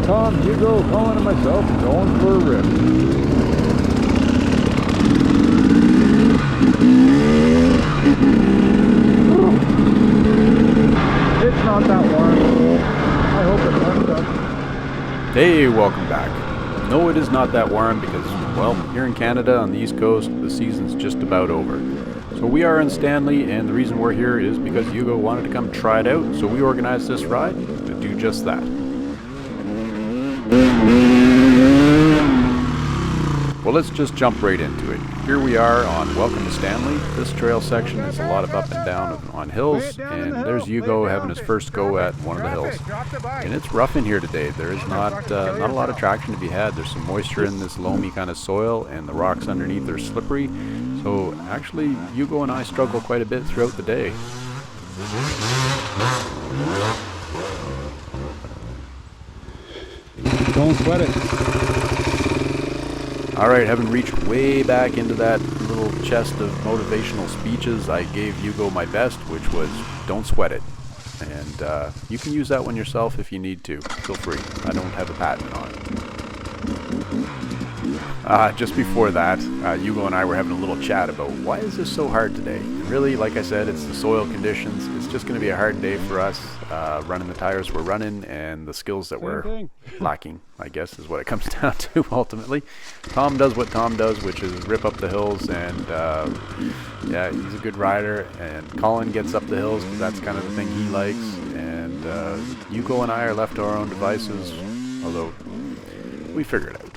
Tom, Hugo, Colin, and myself are going for a rip. It's not that warm. I hope it warms up. Hey, welcome back. No, it is not that warm because, well, here in Canada on the East Coast, the season's just about over. So we are in Stanley, and the reason we're here is because Hugo wanted to come try it out, so we organized this ride to do just that. Well, let's just jump right into it. Here we are on Welcome to Stanley. This trail section is a lot of up and down on hills, and there's Hugo having his first go at one of the hills. And it's rough in here today. There is not a lot of traction to be had. There's some moisture in this loamy kind of soil, and the rocks underneath are slippery. So actually, Hugo and I struggle quite a bit throughout the day. Don't sweat it. Alright, having reached way back into that little chest of motivational speeches, I gave Hugo my best, which was, don't sweat it. And you can use that one yourself if you need to. Feel free. I don't have a patent on it. Just before that, Hugo and I were having a little chat about why is this so hard today? And really, like I said, it's the soil conditions. It's just going to be a hard day for us, running the tires we're running and the skills that we're lacking, I guess, is what it comes down to ultimately. Tom does what Tom does, which is rip up the hills, and yeah, he's a good rider. And Colin gets up the hills because that's kind of the thing he likes. And Hugo and I are left to our own devices, although we figure it out.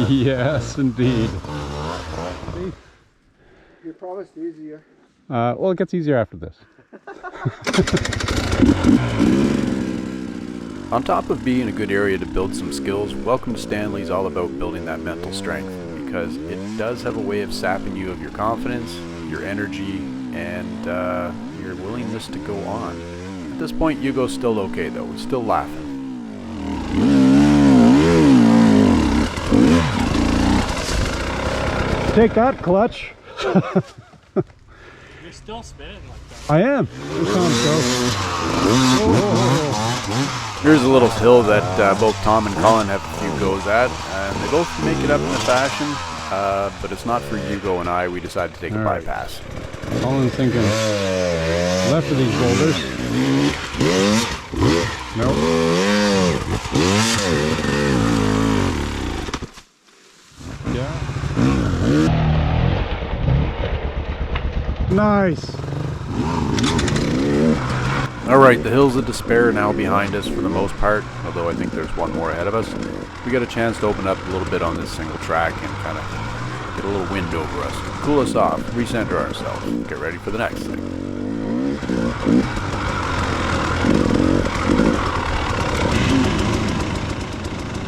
Yes, indeed. You promised easier. Well, it gets easier after this. On top of being a good area to build some skills, Welcome to Stanley is all about building that mental strength, because it does have a way of sapping you of your confidence, your energy, and your willingness to go on. At this point, Hugo's still okay though. He's still laughing. Take that, clutch. You're still spinning like that. I am. This sounds go. Here's a little hill that both Tom and Colin have a few goes at, and they both make it up in a fashion, but it's not for Hugo and I. We decided to take a bypass. Colin's thinking left of these boulders. Nope. Yeah. Nice. Alright, the hills of despair are now behind us for the most part, although I think there's one more ahead of us. We got a chance to open up a little bit on this single track and kind of get a little wind over us, cool us off, recenter ourselves, get ready for the next thing.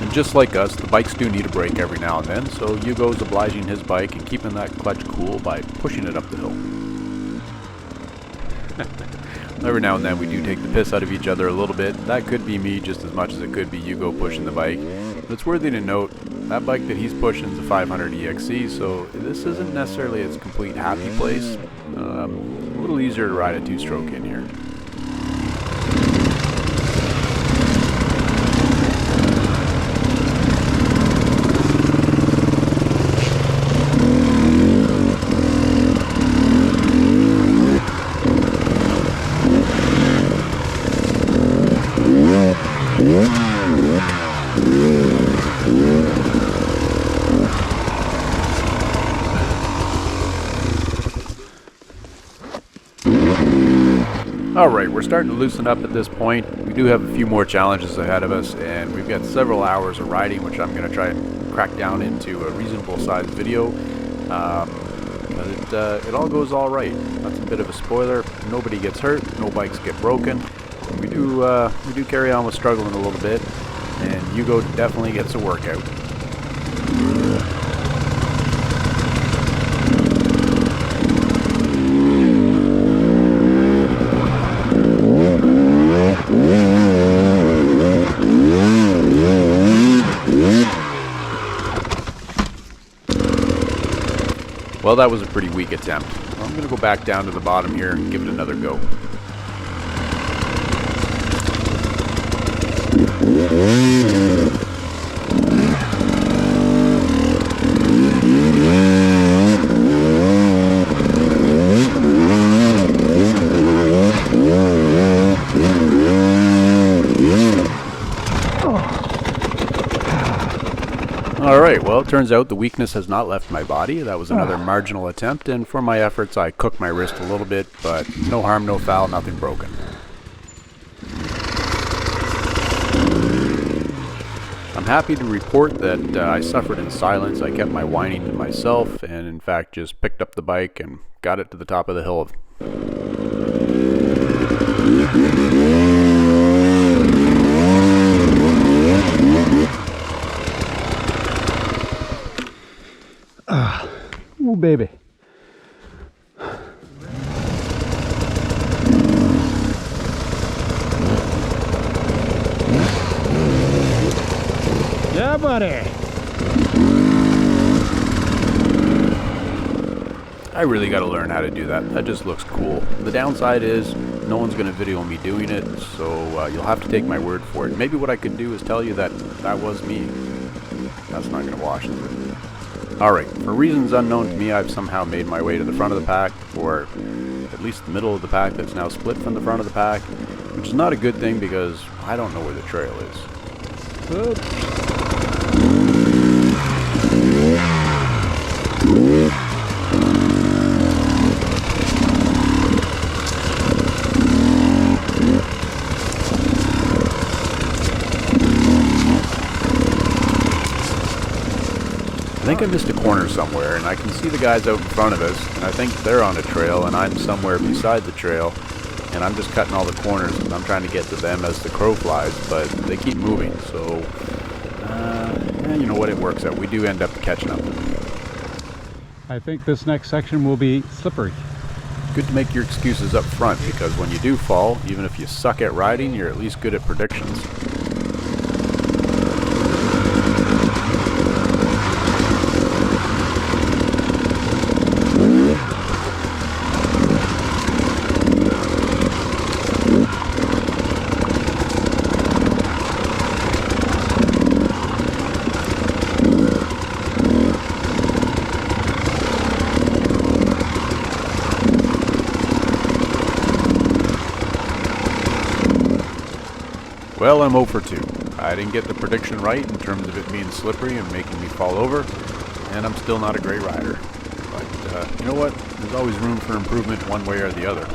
And just like us, the bikes do need a break every now and then, so Hugo's obliging his bike and keeping that clutch cool by pushing it up the hill. Every now and then we do take the piss out of each other a little bit. That could be me just as much as it could be Hugo pushing the bike. But it's worthy to note, that bike that he's pushing is a 500 EXC, so this isn't necessarily its complete happy place. A little easier to ride a two-stroke in here. Alright, we're starting to loosen up at this point. We do have a few more challenges ahead of us, and we've got several hours of riding, which I'm going to try and crack down into a reasonable sized video. But it all goes all right. That's a bit of a spoiler. Nobody gets hurt, no bikes get broken. We do carry on with struggling a little bit, and Hugo definitely gets a workout. Well, that was a pretty weak attempt. I'm going to go back down to the bottom here and give it another go. Alright, well, it turns out the weakness has not left my body. That was another marginal attempt, and for my efforts I cooked my wrist a little bit, but no harm, no foul, nothing broken. I'm happy to report that I suffered in silence. I kept my whining to myself, and in fact just picked up the bike and got it to the top of the hill. Ooh, baby. Yeah, buddy. I really got to learn how to do that. That just looks cool. The downside is no one's going to video me doing it, so you'll have to take my word for it. Maybe what I could do is tell you that that was me. That's not going to wash, is it? Alright, for reasons unknown to me, I've somehow made my way to the front of the pack, or at least the middle of the pack that's now split from the front of the pack, which is not a good thing because I don't know where the trail is. Oops. I think I missed a corner somewhere, and I can see the guys out in front of us, and I think they're on a trail, and I'm somewhere beside the trail, and I'm just cutting all the corners, and I'm trying to get to them as the crow flies, but they keep moving, so, you know what, it works out. We do end up catching up to them. I think this next section will be slippery. Good to make your excuses up front, because when you do fall, even if you suck at riding, you're at least good at predictions. Well, I'm 0 for 2. I didn't get the prediction right in terms of it being slippery and making me fall over, and I'm still not a great rider. But you know what? There's always room for improvement one way or the other.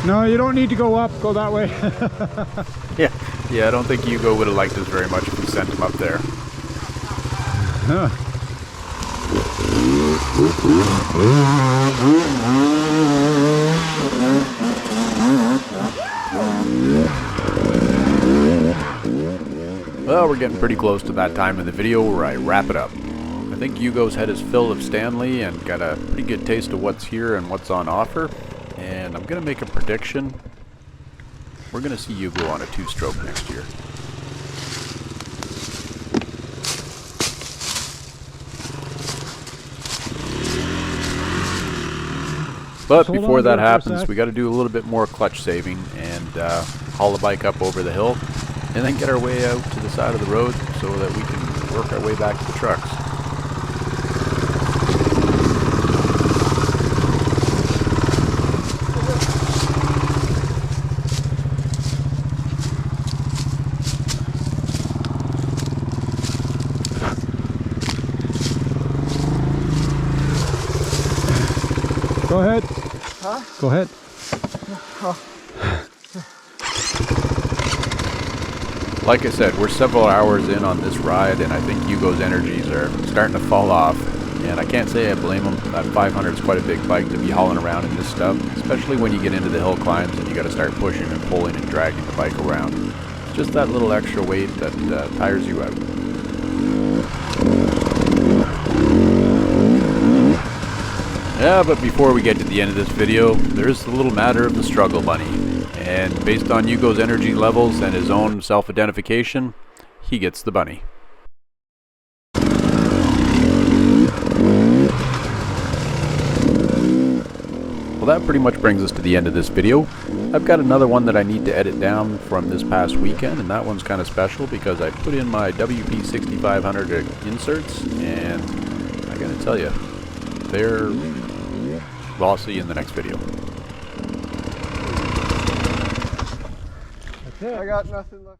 No, you don't need to go up. Go that way. Yeah, I don't think Hugo would have liked us very much if we sent him up there. Huh. Well, we're getting pretty close to that time in the video where I wrap it up. I think Hugo's had his fill of Stanley and got a pretty good taste of what's here and what's on offer. And I'm going to make a prediction. We're going to see Hugo on a 2-stroke next year. But hold before on to that it for a happens, sec. we got to do a little bit more clutch saving and haul the bike up over the hill, and then get our way out to the side of the road so that we can work our way back to the trucks. Go ahead. Huh? Go ahead. Like I said, we're several hours in on this ride, and I think Hugo's energies are starting to fall off. And I can't say I blame him. That 500 is quite a big bike to be hauling around in this stuff, especially when you get into the hill climbs and you got to start pushing and pulling and dragging the bike around. It's just that little extra weight that tires you out. Yeah, but before we get to the end of this video, there's the little matter of the struggle bunny. And based on Hugo's energy levels and his own self-identification, he gets the bunny. Well, that pretty much brings us to the end of this video. I've got another one that I need to edit down from this past weekend, and that one's kind of special because I put in my WP6500 inserts, and I gotta tell you, well, I'll see you in the next video. I got nothing left.